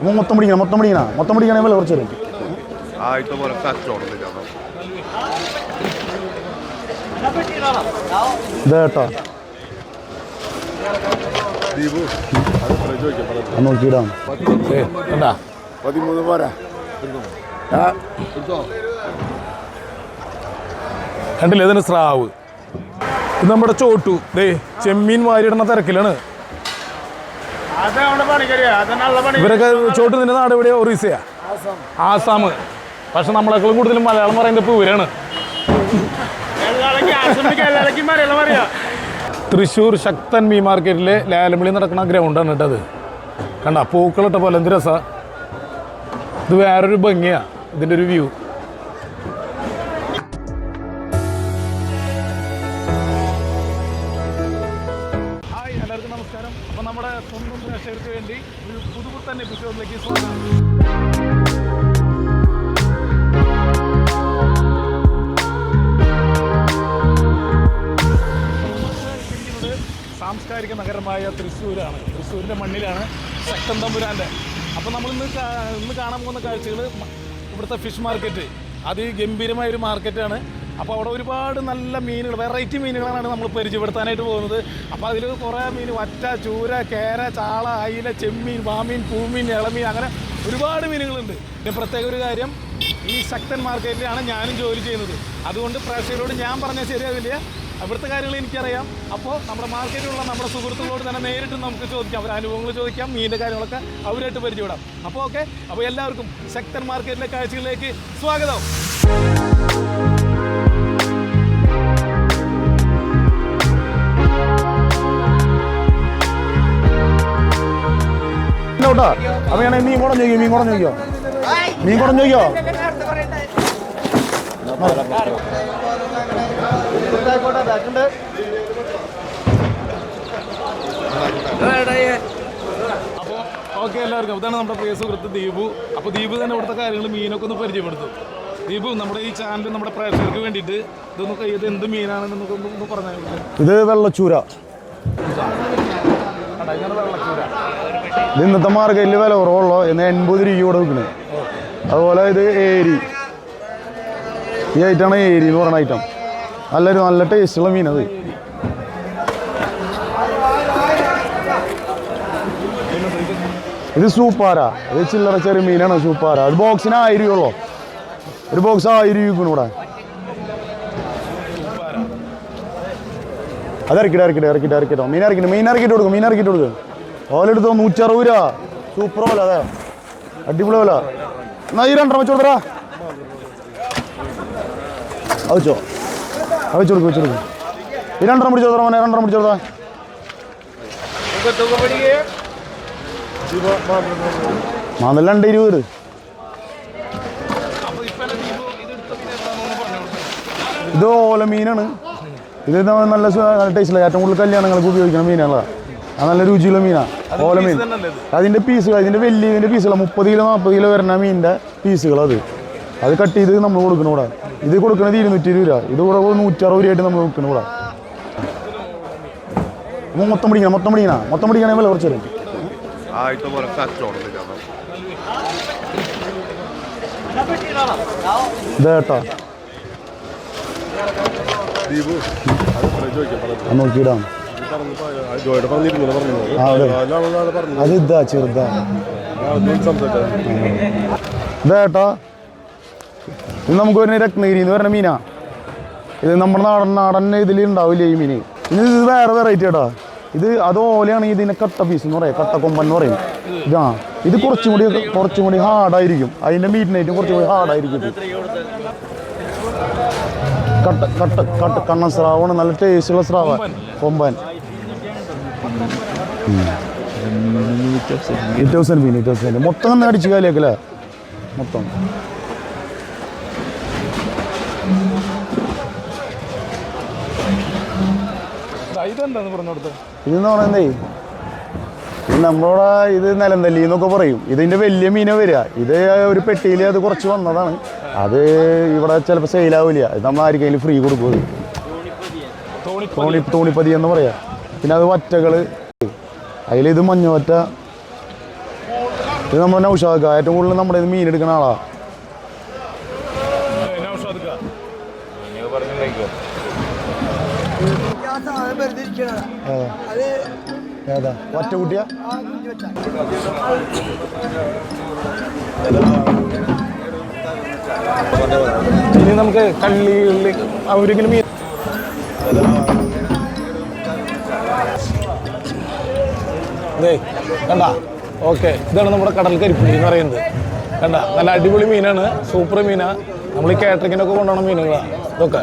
മൊത്തം പിടിക്കണേ വില കുറച്ച് തരും. ഇതേട്ടാ നോക്കിയിടാം. കണ്ടില്ലേ ഇതിന് സ്രാവ്. ഇത് നമ്മുടെ ചോട്ടു ദേ ചെമ്മീൻ വാരിയിടുന്ന തിരക്കിലാണ് ഇവരൊക്കെ. ചോട്ടു നിന്റെ നാട് എവിടെയാ? ഒറീസയാ? ആസാം. പക്ഷെ നമ്മളെക്കാളും കൂടുതലും മലയാളം പറയുന്നത് പൂരാണ്. തൃശ്ശൂർ ശക്തൻ മീൻ മാർക്കറ്റിലെ ലേലംവിളി നടക്കുന്ന ഗ്രൗണ്ടാണ് കേട്ടത്. കണ്ട പൂക്കളിട്ട പോലെ എന്ത് രസ. ഇത് വേറൊരു ഭംഗിയാ ഇതിൻ്റെ ഒരു വ്യൂ. ഹായ്, എല്ലാവർക്കും നമസ്കാരം. അപ്പോൾ നമ്മുടെ സ്വന്തം പ്രേക്ഷകർക്ക് വേണ്ടി ഒരു പുതുപുത്തൻ എപ്പിസോഡിലേക്ക് സ്വാഗതം. സാംസ്കാരിക നഗരമായ തൃശ്ശൂരാണ്. തൃശ്ശൂരിൻ്റെ മണ്ണിലാണ് ശക്തൻ തമ്പുരാൻ്റെ. അപ്പോൾ നമ്മളിന്ന് കാണാൻ പോകുന്ന കാഴ്ചകൾ ഇവിടുത്തെ ഫിഷ് മാർക്കറ്റ്. അതിഗംഭീരമായൊരു മാർക്കറ്റാണ്. അപ്പോൾ അവിടെ ഒരുപാട് നല്ല മീനുകൾ, വെറൈറ്റി മീനുകളാണ് നമ്മൾ പരിചയപ്പെടുത്താനായിട്ട് പോകുന്നത്. അപ്പോൾ അതിൽ കുറേ മീൻ, വറ്റ, ചൂര, കേര, ചാള, അയില, ചെമ്മീൻ, വാമീൻ, പൂമീൻ, ഇളമീൻ, അങ്ങനെ ഒരുപാട് മീനുകളുണ്ട്. പിന്നെ പ്രത്യേക ഒരു കാര്യം, ഈ ശക്തൻ മാർക്കറ്റിലാണ് ഞാനും ജോലി ചെയ്യുന്നത്. അതുകൊണ്ട് പ്രേക്ഷകരോട് ഞാൻ പറഞ്ഞാൽ ശരിയാവില്ല, അവിടുത്തെ കാര്യങ്ങൾ എനിക്കറിയാം. അപ്പോൾ നമ്മുടെ മാർക്കറ്റിലുള്ള നമ്മുടെ സുഹൃത്തുക്കളോട് തന്നെ നേരിട്ട് നമുക്ക് ചോദിക്കാം, അവരുടെ അനുഭവങ്ങൾ ചോദിക്കാം, മീനിൻ്റെ കാര്യങ്ങളൊക്കെ അവരായിട്ട് പരിചയപ്പെടാം. അപ്പോൾ ഓക്കെ, അപ്പോൾ എല്ലാവർക്കും ശക്തൻ മാർക്കറ്റിലെ കാഴ്ചകളിലേക്ക് സ്വാഗതം. അപ്പൊ ഞാൻ മീൻ കൂടെ ചോദിക്കോ അപ്പോൾ ഓക്കെ എല്ലാവർക്കും, ഇതാണ് നമ്മുടെ പ്രിയ സുഹൃത്ത് ദീപു. അപ്പോൾ ദീപു തന്നെ ഇവിടുത്തെ കാര്യങ്ങൾ മീനൊക്കെ ഒന്ന് പരിചയപ്പെടുത്തും. ദീപു, നമ്മുടെ ഈ ചാനൽ നമ്മുടെ പ്രേക്ഷകർക്ക് വേണ്ടിയിട്ട് ഇത് എന്ത് മീനാണെന്ന് നമുക്കൊന്ന് പറഞ്ഞാൽ. ഇത് വെള്ളച്ചൂര. ഇത് ഇന്നത്തെ മാർക്കറ്റിൽ വില കുറവുള്ളൂ. എന്ന് 80 രൂപ കൂടെ വിൽക്കുന്നത്. അതുപോലെ ഇത് ഏരി. ഈ ഐറ്റമാണ് ഏരി എന്ന് പറയുന്ന ഐറ്റം. നല്ല ടേസ്റ്റുള്ള മീനത്. ഇത് സൂപ്പാര. ഇത് ചില്ലറ ചെറിയ മീനാണ് സൂപ്പാര. അത് ബോക്സിന് 1000 രൂപയുള്ളൂ. ഒരു ബോക്സ് 1000 രൂപയ്ക്കും ഇവിടെ. അത് ഇറക്കിട്ടോ. മീൻ ഇറക്കിട്ട് കൊടുക്കും. ഓലെടുത്തോ 160 രൂപ. സൂപ്പർ പോലെ. അതെ, അടിപൊളി പോലെ. എന്നാ ഈ 2 വെച്ച് കൊടുത്തരാ. വെച്ച് കൊടുക്കും. ഈ 2 പിടിച്ചു കൊടുത്താ മോനെ. 2 പിടിച്ചു കൊടുത്താ. മാന്നല്ല 220. ഇത് ഓല മീനാണ്. ഇത് നല്ല ടേസ്റ്റില്ല. ഏറ്റവും കൂടുതൽ കല്യാണങ്ങൾക്ക് ഉപയോഗിക്കുന്ന മീനുകളാണ്. അത് നല്ല രുചിയുള്ള മീനാണ് ഓല മീൻ. അതിൻ്റെ പീസുകൾ, ഇതിൻ്റെ വലിയ പീസുകൾ 30 കിലോ 40 കിലോ വരുന്ന മീനിൻ്റെ പീസുകൾ. അത് കട്ട് ചെയ്ത് നമ്മൾ കൊടുക്കണം ഇവിടെ. ഇത് കൊടുക്കുന്നത് 220 രൂപ. ഇത് കൂടെ 160 രൂപയായിട്ട് നമ്മൾ കൊടുക്കണം ഇവിടെ. മൊത്തം പിടിക്കണേ വില കുറച്ച് തരും. ഇതേട്ടാ നോക്കിയിടാം. അത് ഇതാ ചെറുതാ. ഇതേട്ടാ ഇത് നമുക്ക് വരുന്ന രത്നഗിരി എന്ന് പറഞ്ഞ മീനാ. ഇത് നമ്മുടെ നാടൻ ഇതിൽ ഉണ്ടാവില്ല ഈ മീൻ. ഇത് വേറെ വെറൈറ്റി കേട്ടോ. അത് ഓലയാണെങ്കിൽ ഇതിനെ കട്ട പീസ് എന്ന് പറയും, കട്ടക്കൊമ്പൻ എന്ന് പറയും. ഇത് കുറച്ചും കൂടി ഹാർഡായിരിക്കും. അതിൻ്റെ മീറ്റിനായിട്ടും കുറച്ചും കൂടി ഹാർഡായിരിക്കും. കണ്ണൻ സ്രാവാണ്. നല്ല ടേസ്റ്റുള്ള സ്രാവ. കൊമ്പൻ 8,000 മീൻ. 8,000 മൊത്തം തന്നെ അടിച്ചു കാലിയാക്കല്ലേ മൊത്തം. ഇതെന്ന് പറയുന്നേ, ഇത് നമ്മളോട് ഇത് നിലന്തല്ലി എന്നൊക്കെ പറയും. ഇതിൻ്റെ വലിയ മീനെ വരിക. ഇത് ഒരു പെട്ടിയിൽ അത് കുറച്ച് വന്നതാണ്. അത് ഇവിടെ ചിലപ്പോൾ സെയിലാവില്ല. ഇത് നമ്മൾ ആർക്കെങ്കിലും ഫ്രീ കൊടുക്കും. തോണിപ്പതി എന്ന് പറയാം. പിന്നെ അത് വറ്റകൾ. അതിലിത് മഞ്ഞവറ്റ. ഇത് നമ്മുടെ നൗഷാദ് ഏറ്റവും കൂടുതൽ നമ്മുടെ ഇത് മീൻ എടുക്കുന്ന ആളാ. ഏതാ ഒറ്റ കുട്ടിയാ? ഇനി നമുക്ക് കള്ളികളിലേക്ക് അവരിങ്ങനെ മീൻ അതെ കണ്ട. ഓക്കെ, ഇതാണ് നമ്മുടെ കടൽ കരിപ്പുള്ളി എന്ന് പറയുന്നത്. കണ്ട, നല്ല അടിപൊളി മീനാണ്, സൂപ്പർ മീനാണ്. നമ്മൾ ഈ കാറ്ററിങ്ങിനൊക്കെ കൊണ്ടുപോകണ മീനുകളാണ് ഇതൊക്കെ.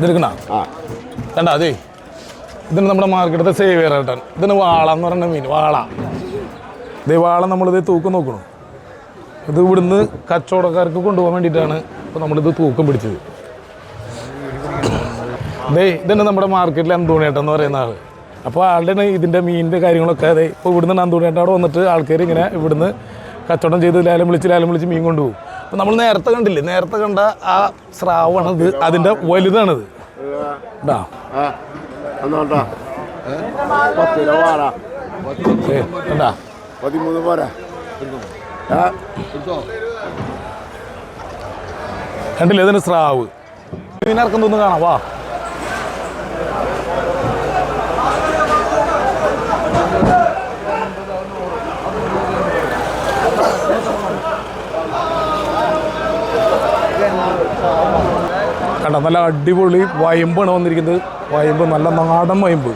ഇതെടുക്കണ കണ്ട അതെ, ഇതിന് നമ്മുടെ മാർക്കറ്റത്തെ സേവിയർ ഏട്ടൻ. ഇതിന് വാള എന്ന് പറയുന്ന മീൻ, വാള. ഇതേ വാള നമ്മളിത് തൂക്കം നോക്കണം. ഇത് ഇവിടുന്ന് കച്ചവടക്കാർക്ക് കൊണ്ടുപോകാൻ വേണ്ടിയിട്ടാണ് ഇപ്പോൾ നമ്മളിത് തൂക്കം പിടിച്ചത്. ഇതാണ് നമ്മുടെ മാർക്കറ്റിൽ അന്തോണിയേട്ടൻ എന്ന് പറയുന്ന ആൾ. അപ്പോൾ ആളുടെ ഇതിൻ്റെ മീനിൻ്റെ കാര്യങ്ങളൊക്കെ അതെ ഇപ്പോൾ ഇവിടുന്ന് അന്തോണിയേട്ടൻ അവിടെ വന്നിട്ട് ആൾക്കാർ ഇങ്ങനെ ഇവിടുന്ന് കച്ചവടം ചെയ്ത് ലേലം വിളിച്ച് മീൻ കൊണ്ടുപോകും. അപ്പോൾ നമ്മൾ നേരത്തെ കണ്ടില്ലേ, നേരത്തെ കണ്ട ആ സ്രാവാണത്, അതിൻ്റെ വലുതാണിത്. കണ്ടാ കണ്ടില്ലേ, ഇതിന് സ്രാവ്. മീനിറക്കം തോന്നുന്നു കാണാം. വാ കണ്ട, നല്ല അടിപൊളി വയമ്പാണ് വന്നിരിക്കുന്നത്. വയമ്പ് നല്ല നാടൻ വയമ്പ്.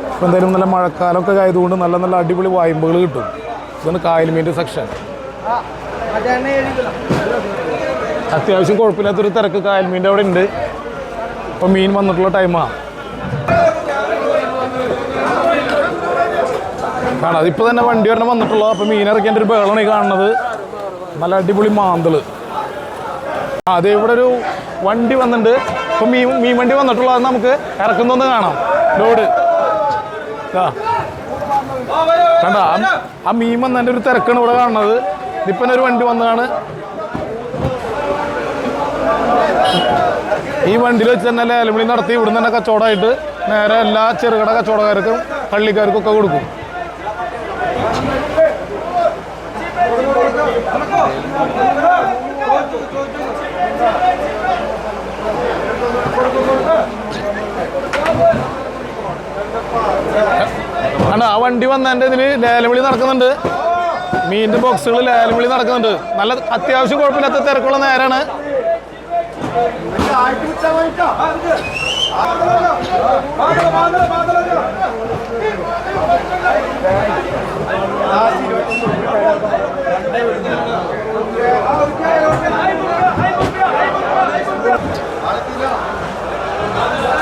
ഇപ്പം എന്തായാലും നല്ല മഴക്കാലമൊക്കെ ആയതുകൊണ്ട് നല്ല നല്ല അടിപൊളി വയമ്പുകൾ കിട്ടും. ഇതാണ് കായൽ മീൻ്റെ സെക്ഷൻ. അത്യാവശ്യം കുഴപ്പമില്ലാത്തൊരു തിരക്ക് കായൽ മീൻ്റെ അവിടെ ഉണ്ട്. ഇപ്പം മീൻ വന്നിട്ടുള്ള ടൈമാണ്. കാണാം, അതിപ്പോൾ തന്നെ വണ്ടി വരണം വന്നിട്ടുള്ളൂ. അപ്പോൾ മീൻ ഇറക്കേണ്ട ഒരു ബഹളമാണ് ഈ കാണുന്നത്. നല്ല അടിപൊളി മാന്തള്. അതെ, ഇവിടെ ഒരു വണ്ടി വന്നിട്ടുണ്ട്. ഇപ്പം മീൻ വണ്ടി വന്നിട്ടുള്ള അത് നമുക്ക് ഇറക്കുന്നൊന്ന് കാണാം. ലോഡ് കണ്ട, ആ മീൻ വന്നതിൻ്റെ ഒരു തിരക്കാണ് ഇവിടെ കാണുന്നത്. ഇപ്പം ഒരു വണ്ടി വന്നതാണ്. ഈ വണ്ടിയിൽ വെച്ച് തന്നെ ലേലം നടത്തി ഇവിടുന്ന് തന്നെ കച്ചവടമായിട്ട് നേരെ എല്ലാ ചെറുകിട കച്ചവടക്കാർക്കും പള്ളിക്കാർക്കും ഒക്കെ കൊടുക്കും. ആണ് ആ വണ്ടി വന്നതിൻ്റെ ഇതിൽ ലേലവിളി നടക്കുന്നുണ്ട്. മീനിൻ്റെ ബോക്സുകൾ ലേലവിളി നടക്കുന്നുണ്ട്. നല്ല അത്യാവശ്യം കുഴപ്പമില്ലാത്ത തിരക്കുള്ള നേരാണ്.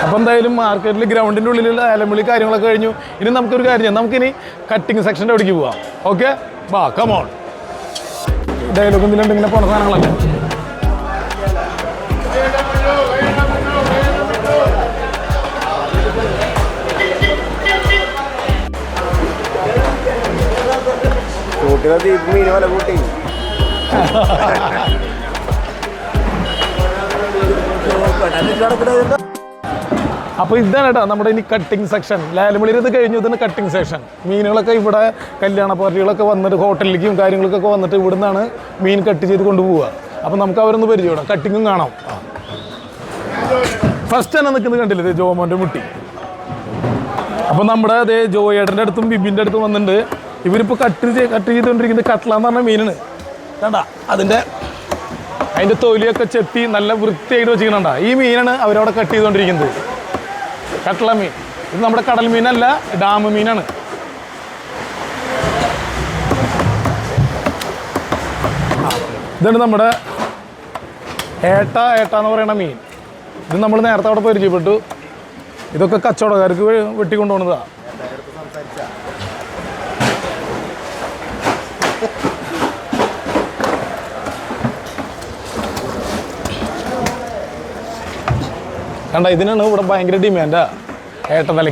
അപ്പം എന്തായാലും മാർക്കറ്റിൽ ഗ്രൗണ്ടിൻ്റെ ഉള്ളിലുള്ള ലേലംവിളി കാര്യങ്ങളൊക്കെ കഴിഞ്ഞു. ഇനി നമുക്കൊരു കാര്യം ചെയ്യാം, നമുക്കിനി കട്ടിങ് സെക്ഷൻ്റെ അവിടേക്ക് പോവാം. ഓക്കെ, വാ കമോൺ. ഡയലോഗ് എന്തെങ്കിലും ഇങ്ങനെ പോണ സാധനങ്ങളല്ലേ. അപ്പോൾ ഇതാണ് കേട്ടോ നമ്മുടെ ഇനി കട്ടിങ് സെക്ഷൻ. ലേലംവിളിയിൽ ഇത് കഴിഞ്ഞു, ഇതിന് കട്ടിങ് സെക്ഷൻ. മീനുകളൊക്കെ ഇവിടെ കല്യാണ പാർട്ടികളൊക്കെ വന്നിട്ട് ഹോട്ടലിലേക്കും കാര്യങ്ങൾക്കൊക്കെ വന്നിട്ട് ഇവിടെ നിന്നാണ് മീൻ കട്ട് ചെയ്ത് കൊണ്ടുപോവുക. അപ്പോൾ നമുക്ക് അവരൊന്ന് പരിചയപ്പെടാം, കട്ടിങ്ങും കാണാം. ഫസ്റ്റ് തന്നെ നിൽക്കുന്നത് കണ്ടില്ലേ, ഇത് ജോമോൻ്റെ മുട്ടി. അപ്പോൾ നമ്മുടെ അതേ ജോയേട്ടൻ്റെ അടുത്തും ബിബിൻ്റെ അടുത്തും വന്നിട്ടുണ്ട്. ഇവരിപ്പോൾ കട്ട് ചെയ്തുകൊണ്ടിരിക്കുന്നത് കട്ട്ല എന്ന് പറഞ്ഞ മീനാണ്. കണ്ടാ, അതിൻ്റെ തൊലിയൊക്കെ ചെത്തി നല്ല വൃത്തിയായിട്ട് വെച്ചിരിക്കണണ്ട. ഈ മീനാണ് അവരവിടെ കട്ട് ചെയ്തുകൊണ്ടിരിക്കുന്നത്, കട്ട്ല മീൻ. ഇത് നമ്മുടെ കടൽ മീനല്ല, ഡാം മീനാണ്. ഇതാണ് നമ്മുടെ ഏട്ട എന്ന് പറയുന്ന മീൻ. ഇത് നമ്മൾ നേരത്തെ അവിടെ പരിചയപ്പെട്ടു. ഇതൊക്കെ കച്ചവടക്കാർക്ക് വെട്ടിക്കൊണ്ടുപോകുന്നതാണ്. കണ്ട, ഇതിനാണ് ഇവിടെ ഭയങ്കര ഡിമാൻഡാ. ഏട്ടത്തല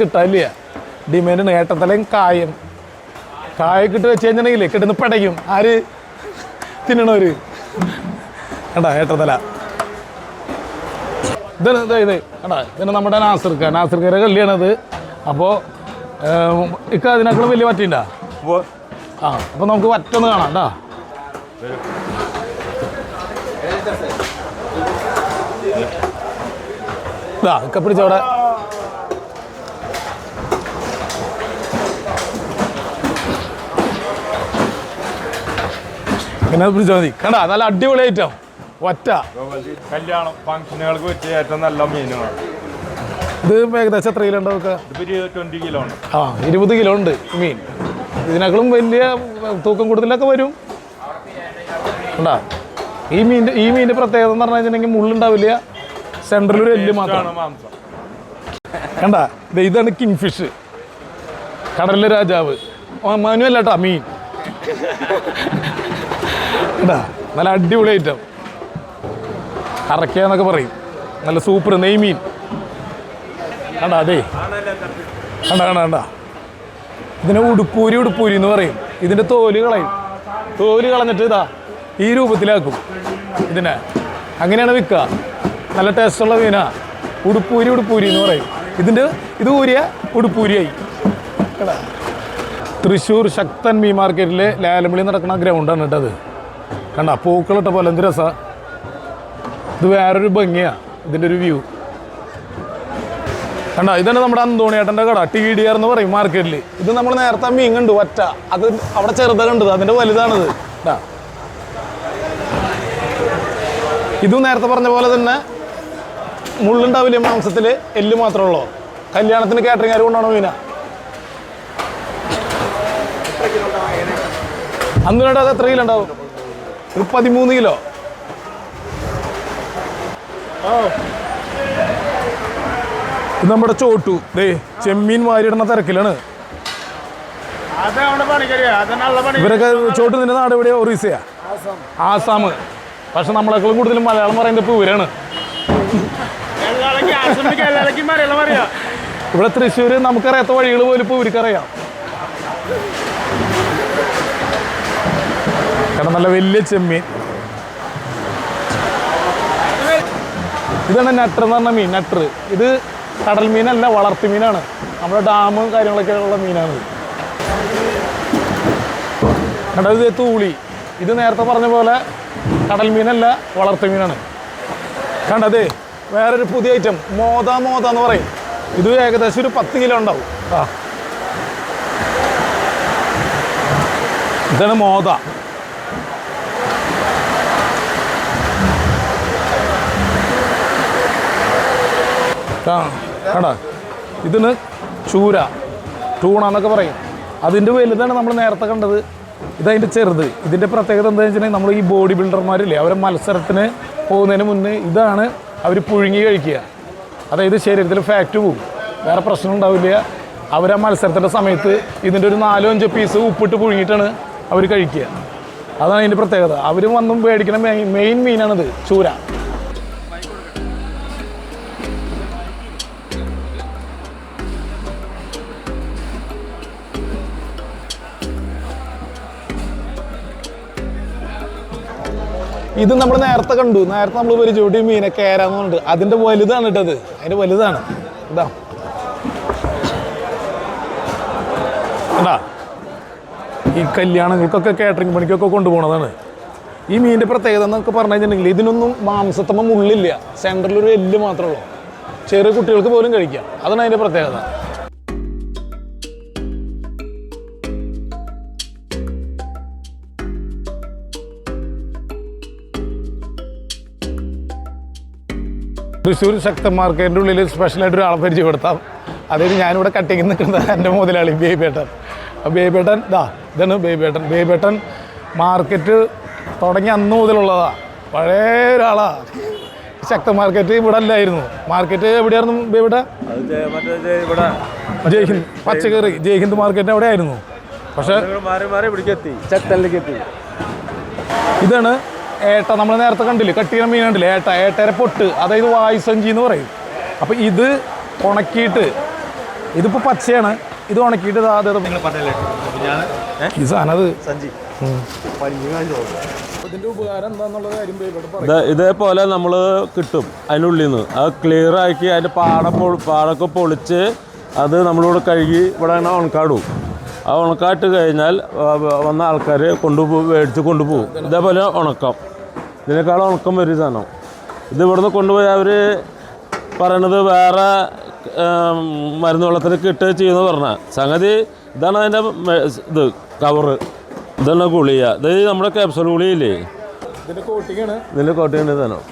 കിട്ടാനില്ല, ഡിമാൻഡാണ്. ഏട്ടത്തലയും കായൊക്കെ ഇട്ട് വെച്ച് കഴിഞ്ഞിട്ടുണ്ടെങ്കിലേ കിട്ടുന്ന പടയ്ക്കും. ആര് തിന്നണവര്? കണ്ട, ഏട്ടത്തല ഇത് കണ്ടാ ഇതിന് നമ്മുടെ നാസിർക്കയുടെ കള്ളിയാണത്. അപ്പോൾ ഇക്ക അതിനേക്കാളും വലിയ പറ്റിണ്ടാ? ആ അപ്പോൾ നമുക്ക് വറ്റൊന്ന് കാണാം കേട്ടാ. ഇതാ ഇക്ക പിടിച്ചവിടെ. പിന്നെ പിടിച്ചാൽ മതി. കണ്ടാ നല്ല അടിപൊളി ഐറ്റം ഒറ്റ. കല്യാണം ഫംഗ്ഷനുകൾക്ക് വെച്ച് ഏറ്റവും നല്ല മീനുകളാണ്. ഇത് ഏകദേശം എത്ര കിലോ ഉണ്ടാവും? 20 കിലോ ഉണ്ട്. 20 കിലോ ഉണ്ട് മീൻ. ഇതിനേക്കാളും വലിയ തൂക്കം കൂടുതലൊക്കെ വരും. കണ്ടാ ഈ മീനിൻ്റെ പ്രത്യേകത എന്ന് പറഞ്ഞു കഴിഞ്ഞിട്ടുണ്ടെങ്കിൽ മുള്ളുണ്ടാവില്ല, സെൻട്രൽ ഒരു എല്ല് മാത്രമാണ് മാംസം. കണ്ടാ ഇതാണ് കിങ് ഫിഷ്, കടലിലെ രാജാവ്. മനുവല്ല കേട്ടാ മീൻ. കണ്ടാ നല്ല അടിപൊളി ഐറ്റം. അറയ്ക്കാന്നൊക്കെ പറയും. നല്ല സൂപ്പർ നെയ്മീൻ. കണ്ടാ അതെ കണ്ട ഇതിനെ ഉടുപ്പൂരി എന്ന് പറയും. ഇതിൻ്റെ തോല് കളഞ്ഞിട്ട് ഇതാ ഈ രൂപത്തിലാക്കും ഇതിനെ. അങ്ങനെയാണ് വിൽക്കുക. നല്ല ടേസ്റ്റുള്ള മീനാ. ഉടുപ്പൂരി എന്ന് പറയും. ഇത് ഊരിയ ഉടുപ്പൂരിയായി. കേട്ടാ തൃശ്ശൂർ ശക്തൻ മീൻ മാർക്കറ്റിലെ ലേലംവിളി നടക്കുന്ന ഗ്രൗണ്ടാണ് കേട്ടത്. കണ്ട പൂക്കളിട്ട പോലെ എന്ത് രസമാണ്. ഇത് വേറൊരു ഭംഗിയാണ് ഇതിൻ്റെ ഒരു വ്യൂ. കണ്ട ഇതാണ് നമ്മുടെ അന്തോണിയേട്ടൻ്റെ കട, TDR എന്ന് പറയും മാർക്കറ്റിൽ. ഇത് നമ്മൾ നേരത്തെ മീൻ കണ്ടു ഒറ്റ, അത് അവിടെ ചെറുത കണ്ടത്, അതിൻ്റെ വലുതാണിത്. കേട്ടാ ഇതും നേരത്തെ പറഞ്ഞ പോലെ തന്നെ മുള്ളുണ്ടാവില്ല മാംസത്തിൽ, എല്ല് മാത്രമേ ഉള്ളൂ. കല്യാണത്തിന് കാറ്ററിംഗ് ആര് കൊണ്ടാണോ മീന? അന്നിട്ട് അത് എത്ര കിലോ ഉണ്ടാവും? ഒരു 13 കിലോ. ഇത് നമ്മുടെ ചോട്ടു ചെമ്മീൻ വാരിയിടുന്ന തിരക്കിലാണ്. ഇവരൊക്കെ ചോട്ടു നിന്റെ നാട് എവിടെയോ? ഒറീസയാ? ആസാം. പക്ഷെ നമ്മളെക്കാളും കൂടുതലും മലയാളം പറയുന്നത് ഇപ്പോൾ ഇവരാണ്. ഇവിടെ തൃശ്ശൂർ നമുക്കറിയാത്ത വഴികൾ പോലും ഇപ്പോൾ ഇവർക്കറിയാം. കാരണം നല്ല വലിയ ചെമ്മീൻ. ഇതാണ് നട്ടർ എന്ന് പറഞ്ഞ മീൻ. നട്ടർ ഇത് കടൽ മീനല്ല, വളർത്തു മീനാണ്. നമ്മുടെ ഡാമും കാര്യങ്ങളൊക്കെ ഉള്ള മീനാണ്. കണ്ടത് തൂളി. ഇത് നേരത്തെ പറഞ്ഞ പോലെ കടൽ മീനല്ല, വളർത്തു മീനാണ്. കണ്ടതേ വേറൊരു പുതിയ ഐറ്റം മോത എന്ന് പറയും. ഇത് ഏകദേശം ഒരു 10 കിലോ ഉണ്ടാവും. ഇതാണ് മോത. കടാ ഇതിന് ചൂര, ടൂണ എന്നൊക്കെ പറയും. അതിൻ്റെ വലുതാണ് നമ്മൾ നേരത്തെ കണ്ടത്. ഇതതിൻ്റെ ചെറുത്. ഇതിൻ്റെ പ്രത്യേകത എന്താണെന്ന് വെച്ചിട്ടുണ്ടെങ്കിൽ നമ്മൾ ഈ ബോഡി ബിൽഡർമാരില്ലേ, അവരെ മത്സരത്തിന് പോകുന്നതിന് മുന്നേ ഇതാണ് അവർ പുഴുങ്ങി കഴിക്കുക. അതായത് ശരീരത്തിൽ ഫാറ്റ് പോവും, വേറെ പ്രശ്നം ഉണ്ടാവില്ല. അവർ ആ മത്സരത്തിൻ്റെ സമയത്ത് ഇതിൻ്റെ ഒരു 4-5 പീസ് ഉപ്പിട്ട് പുഴുങ്ങിയിട്ടാണ് അവർ കഴിക്കുക. അതാണ് അതിൻ്റെ പ്രത്യേകത. അവർ വന്നും മേടിക്കുന്ന മെയിൻ മീനാണിത്, ചൂര. ഇത് നമ്മൾ നേരത്തെ കണ്ടു. നേരത്തെ നമ്മൾ പരിചയപ്പെട്ട മീനെ കേരാന്ന് പറഞ്ഞിട്ട് അതിൻ്റെ വലുതാണ് ഇട്ടത്. അതിൻ്റെ വലുതാണ് ഇതാ. കണ്ടാ ഈ കല്യാണങ്ങൾക്കൊക്കെ കാറ്ററിംഗ് പണിക്കൊക്കെ കൊണ്ടുപോകുന്നതാണ്. ഈ മീനിൻ്റെ പ്രത്യേകത എന്നൊക്കെ പറഞ്ഞു കഴിഞ്ഞിട്ടുണ്ടെങ്കിൽ ഇതിനൊന്നും മാംസത്തമ്മ മുള്ളില്ല, സെൻറ്ററിലൊരു എല്ല് മാത്രമേ ഉള്ളൂ. ചെറിയ കുട്ടികൾക്ക് പോലും കഴിക്കാം. അതാണ് അതിൻ്റെ പ്രത്യേകത. തൃശ്ശൂർ ശക്തൻ മാർക്കറ്റിൻ്റെ ഉള്ളിൽ സ്പെഷ്യലായിട്ട് ഒരാളെ പരിചയപ്പെടുത്താം. അതായത് ഞാനിവിടെ കട്ടിങ് നിൽക്കുന്നത് എൻ്റെ മുതലാളി ബേബേട്ടൻ. ബേബേട്ടൻ ഇതാണ് ബേബേട്ടൻ മാർക്കറ്റ് തുടങ്ങി അന്ന് മുതലുള്ളതാണ്. പഴയ ഒരാളാണ്. ശക്തൻ മാർക്കറ്റ് ഇവിടെ അല്ലായിരുന്നു. മാർക്കറ്റ് എവിടെയായിരുന്നു ബേബേട്ടൻ? ജയ്ഹിന്ദ് പച്ചക്കറി ജയ്ഹിന്ദ് മാർക്കറ്റ് അവിടെ ആയിരുന്നു. പക്ഷേ ഇതാണ് ഏട്ട. നമ്മൾ നേരത്തെ കണ്ടില്ലേ കട്ടിയ മീൻ കണ്ടില്ലേ, ഏട്ടയുടെ പൊട്ട്, അതായത് വായുസഞ്ചി എന്ന് പറയും. അപ്പം ഇത് ഉണക്കിയിട്ട്, ഇതിപ്പോൾ പച്ചയാണ്, ഇത് ഉണക്കിയിട്ട് ഈ സാധനം അത് അതിന്റെ ഉപകാരം എന്താന്നുള്ള കാര്യം ഇവിടെ പറയാം. ഇതേപോലെ നമ്മൾ കിട്ടും അതിനുള്ളിൽ നിന്ന് അത് ക്ലിയർ ആക്കി അതിൻ്റെ പാടൊക്കെ പൊളിച്ച് അത് നമ്മളിവിടെ കഴുകി ഇവിടെ അങ്ങനെ ഉണക്കാടും. ആ ഉണക്കാട്ട് കഴിഞ്ഞാൽ വന്ന ആൾക്കാർ മേടിച്ച് കൊണ്ടുപോകും. ഇതേപോലെ ഉണക്കം, ഇതിനേക്കാളും ഉണക്കം വരും സാധനം. ഇത് ഇവിടുന്ന് കൊണ്ടുപോയി അവർ പറയണത് വേറെ മരുന്ന് വെള്ളത്തിലേക്ക് ഇട്ട് ചെയ്യുമെന്ന് പറഞ്ഞാൽ സംഗതി ഇതാണ് അതിൻ്റെ ഇത് കവറ്. ഇതാണ് ഗുളിക. ഇത് നമ്മുടെ ക്യാപ്സൂൾ ഗുളിയില്ലേ, ഇതിൻ്റെ കോട്ടിങ് സാധനം.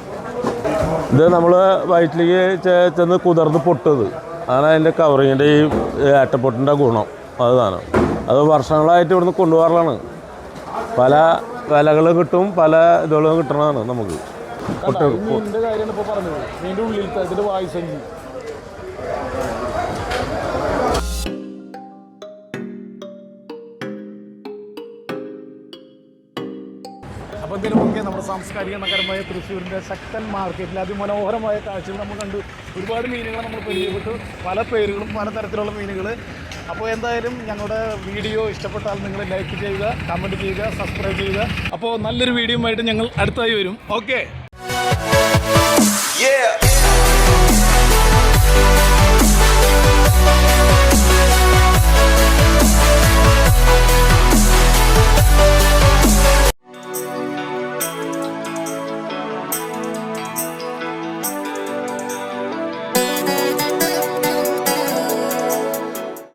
ഇത് നമ്മൾ വയറ്റിലേക്ക് ചെന്ന് കുതിർന്ന് പൊട്ടത് അതാണ് അതിൻ്റെ കവറിങ്ങിൻ്റെ ഈ ഏട്ടപ്പൊട്ടിൻ്റെ ഗുണം. അത് സാധനം അത് വർഷങ്ങളായിട്ട് ഇവിടുന്ന് കൊണ്ടുപോകാറുള്ളതാണ്. പല വിലകൾ കിട്ടും, പല ഇതുകളും കിട്ടണതാണ് നമുക്ക്. മീനിന്റെ കാര്യമാണ് ഇപ്പോൾ പറഞ്ഞത്. മീനിന്റെ ഉള്ളിലത്തെ ഇതിന്റെ വായുസഞ്ചി. അപ്പോൾ ഇതിനൊക്കെ നമ്മുടെ സാംസ്കാരിക നഗരമായ തൃശ്ശൂരിൻ്റെ ശക്തൻ മാർക്കറ്റിൽ അതിമനോഹരമായ കാഴ്ചകൾ നമ്മൾ കണ്ടു. ഒരുപാട് മീനുകൾ നമ്മൾ പരിചയപ്പെട്ടു, പല പേരുകളും പലതരത്തിലുള്ള മീനുകൾ. അപ്പോൾ എന്തായാലും ഞങ്ങളുടെ വീഡിയോ ഇഷ്ടപ്പെട്ടാൽ നിങ്ങൾ ലൈക്ക് ചെയ്യുക, കമൻറ്റ് ചെയ്യുക, സബ്സ്ക്രൈബ് ചെയ്യുക. അപ്പോൾ നല്ലൊരു വീഡിയോ ആയിട്ട് ഞങ്ങൾ അടുത്തായി വരും. ഓക്കെ.